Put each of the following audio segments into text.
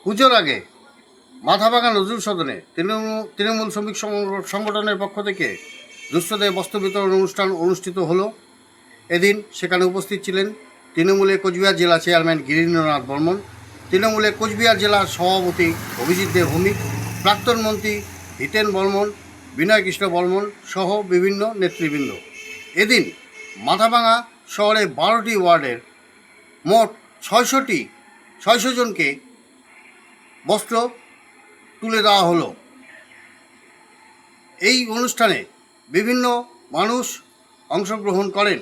পুজোর আগে মাথাভাঙা নজরুল সদনে তৃণমূল শ্রমিক সংগঠনের পক্ষ থেকে দুস্থদের বস্ত্র বিতরণ অনুষ্ঠান অনুষ্ঠিত হলো। এদিন সেখানে উপস্থিত ছিলেন তৃণমূলের কোচবিহার জেলা চেয়ারম্যান গিরীন্দ্রনাথ বর্মন, তৃণমূলের কোচবিহার জেলার সভাপতি অভিজিৎ দেব ভৌমিক, প্রাক্তন মন্ত্রী হিতেন বর্মন, বিনয় কৃষ্ণ বর্মন সহ বিভিন্ন নেতৃবৃন্দ। এদিন মাথাভাঙা শহরের 12টি ওয়ার্ডের মোট 600 জনকে বস্ত্র তুলে দেওয়া হলো। এই অনুষ্ঠানে বিভিন্ন মানুষ অংশগ্রহণ করেন।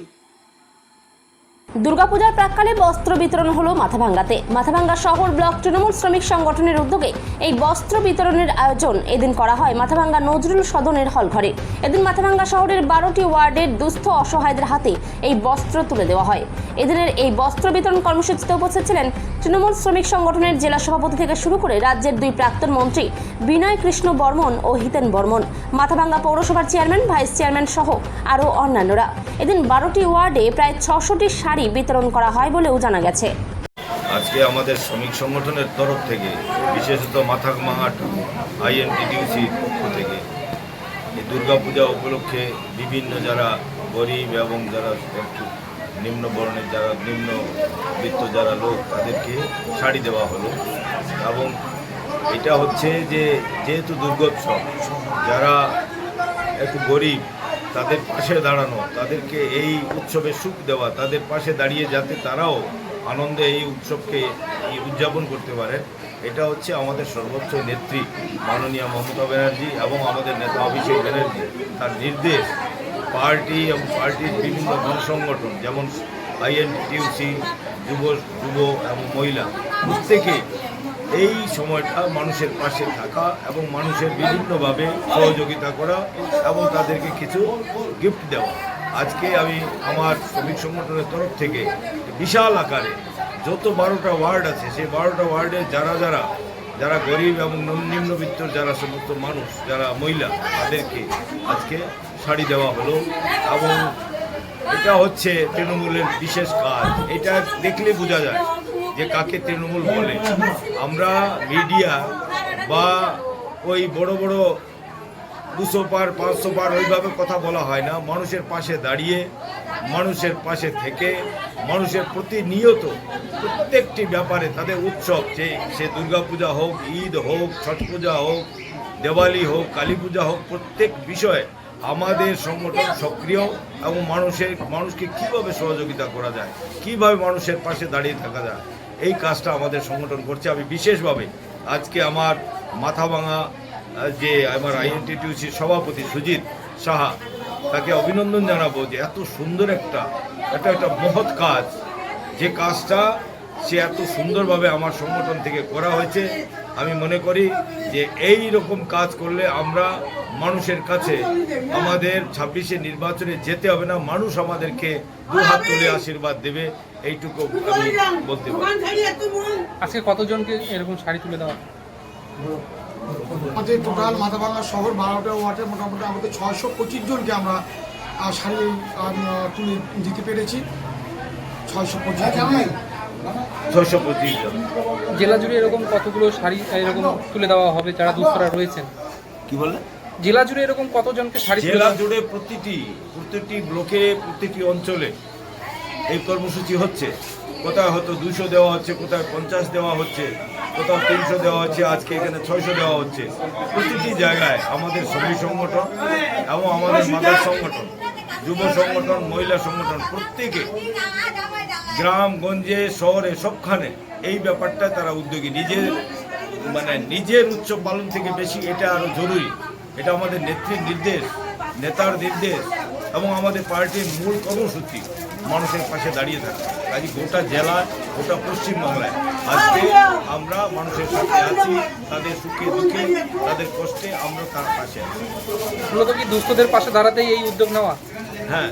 দুর্গাপূজার প্রাক্কালে বস্ত্র বিতরণ হলো মাথাভাঙ্গাতে। মাথাভাঙ্গা শহর ব্লক তৃণমূল শ্রমিক সংগঠনের উদ্যোগে এই বস্ত্র বিতরণের আয়োজন এদিন করা হয় মাথাভাঙ্গা নজরুল সদনের হলঘরে। এদিন মাথাভাঙ্গা শহরের 12টি ওয়ার্ডের দুস্থ অসহায়দের হাতে এই বস্ত্র তুলে দেওয়া হয়। এদিনের এই বস্ত্র বিতরণ কর্মসূচিতে উপস্থিত ছিলেন তৃণমূল শ্রমিক সংগঠনের জেলা সভাপতি থেকে শুরু করে রাজ্যের 2 প্রাক্তন মন্ত্রী বিনয় কৃষ্ণ বর্মন ও হিতেন বর্মন, মাথাভাঙ্গা পৌরসভার চেয়ারম্যান, ভাইস চেয়ারম্যান সহ আরও অন্যান্যরা। এদিন 12টি ওয়ার্ডে প্রায় 600টি শাড়ি বিতরণ করা হয় বলেও জানা গেছে। আজকে আমাদের শ্রমিক সংগঠনের তরফ থেকে, বিশেষত মাথাভাঙা আইএনটিটিউসির পক্ষ থেকে এই দুর্গাপূজা উপলক্ষে বিভিন্ন যারা গরিব এবং যারা একটু নিম্ন বর্ণের যারা নিম্নবিত্ত যারা লোক তাদেরকে শাড়ি দেওয়া হলো। এবং এটা হচ্ছে যে যেহেতু দুর্গোৎসব, যারা একটু গরিব তাদের পাশে দাঁড়ানো, তাদেরকে এই উৎসবে সুখ দেওয়া, তাদের পাশে দাঁড়িয়ে যাতে তারাও আনন্দে এই উৎসবকে উদযাপন করতে পারে, এটা হচ্ছে আমাদের সর্বোচ্চ নেত্রী মাননীয় মমতা ব্যানার্জি এবং আমাদের নেতা অভিষেক ব্যানার্জি তার নির্দেশ। পার্টি এবং পার্টির বিভিন্ন সংগঠন যেমন আইএনটিটিউসি, যুব এবং মহিলা, প্রত্যেকে এই সময়টা মানুষের পাশে থাকা এবং মানুষের বিভিন্নভাবে সহযোগিতা করা এবং তাদেরকে কিছু গিফট দেওয়া। আজকে আমি আমার শ্রমিক সংগঠনের তরফ থেকে বিশাল আকারে যত 12টা ওয়ার্ড আছে সেই 12টা ওয়ার্ডে যারা গরিব এবং নিম্নবিত্তর যারা সমস্ত মানুষ, যারা মহিলা, তাদেরকে আজকে শাড়ি দেওয়া হলো। এবং এটা হচ্ছে তৃণমূলের বিশেষ কাজ। এটা দেখলে বোঝা যায় যে কাকে তৃণমূল বলে। আমরা মিডিয়া বা ওই বড় বড় 200 পার 500 পার ওইভাবে কথা বলা হয় না। মানুষের পাশে দাঁড়িয়ে, মানুষের পাশে থেকে, মানুষের প্রতিনিয়ত প্রত্যেকটি ব্যাপারে তাদের উৎসব, সে দুর্গাপূজা হোক, ঈদ হোক, ছট পূজা হোক, দেওয়ালি হোক, কালী পূজা হোক, প্রত্যেক বিষয়ে আমাদের সংগঠন সক্রিয় এবং মানুষকে কীভাবে সহযোগিতা করা যায়, কীভাবে মানুষের পাশে দাঁড়িয়ে থাকা যায়, এই কাজটা আমাদের সংগঠন করছে। আমি বিশেষভাবে আজকে আমার মাথাভাঙা যে আমার আইএনটিটিউসির সভাপতি সুজিত সাহা, তাকে অভিনন্দন জানাবো যে এত সুন্দর একটা মহৎ কাজ, যে কাজটা সে এত সুন্দরভাবে আমার সংগঠন থেকে করা হয়েছে। আমি মনে করি যে এই রকম কাজ করলে আমরা মানুষের কাছে আমাদের 26শে নির্বাচনে যেতে হবে না, মানুষ আমাদেরকে 2 হাত তুলে আশীর্বাদ দেবে, এইটুকু আমি বলতে পারি। আজকে কতজনকে এরকম শাড়ি তুলে দেওয়া? আমাদের টোটাল মাথাভাঙা শহর 12টা ওয়ার্ডে মোটামুটি আমাদের 625 জনকে আমরা শাড়ি তুলে দিতে পেরেছি। 625 জন। জেলা জুড়ে এরকম কতগুলো শাড়ি এরকম তুলে দেওয়া হবে যারা দুস্থরা রয়েছেন? কি বলে? জেলা জুড়ে এরকম কতজনকে শাড়ি? জেলা জুড়ে প্রতিটি ব্লকে, প্রতিটি অঞ্চলে এই কর্মসূচি হচ্ছে। কোথায় হয়তো 200 দেওয়া হচ্ছে, কোথায় 50 দেওয়া হচ্ছে, কোথাও 300 দেওয়া হচ্ছে, আজকে এখানে 600 দেওয়া হচ্ছে। প্রতিটি জায়গায় আমাদের শ্রমিক সংগঠন এবং আমাদের মাদার সংগঠন, যুব সংগঠন, মহিলা সংগঠন, প্রত্যেকে গ্রামগঞ্জে, শহরে, সবখানে এই ব্যাপারটা তারা উদ্যোগী। নিজের উৎসব পালন থেকে বেশি এটা আরও জরুরি। এটা আমাদের নেত্রীর নির্দেশ, নেতার নির্দেশ এবং আমাদের পার্টির মূল কর্মসূচি মানুষের পাশে দাঁড়িয়ে থাকা। কাজে গোটা জেলা, গোটা পশ্চিমবাংলায় আজকে আমরা মানুষের সাথে আছি, তাদের সুখে দুঃখে, তাদের কষ্টে আমরা তার পাশে আছি। মূলত কি দুস্থদের পাশে দাঁড়াতেই এই উদ্যোগ নেওয়া? হ্যাঁ।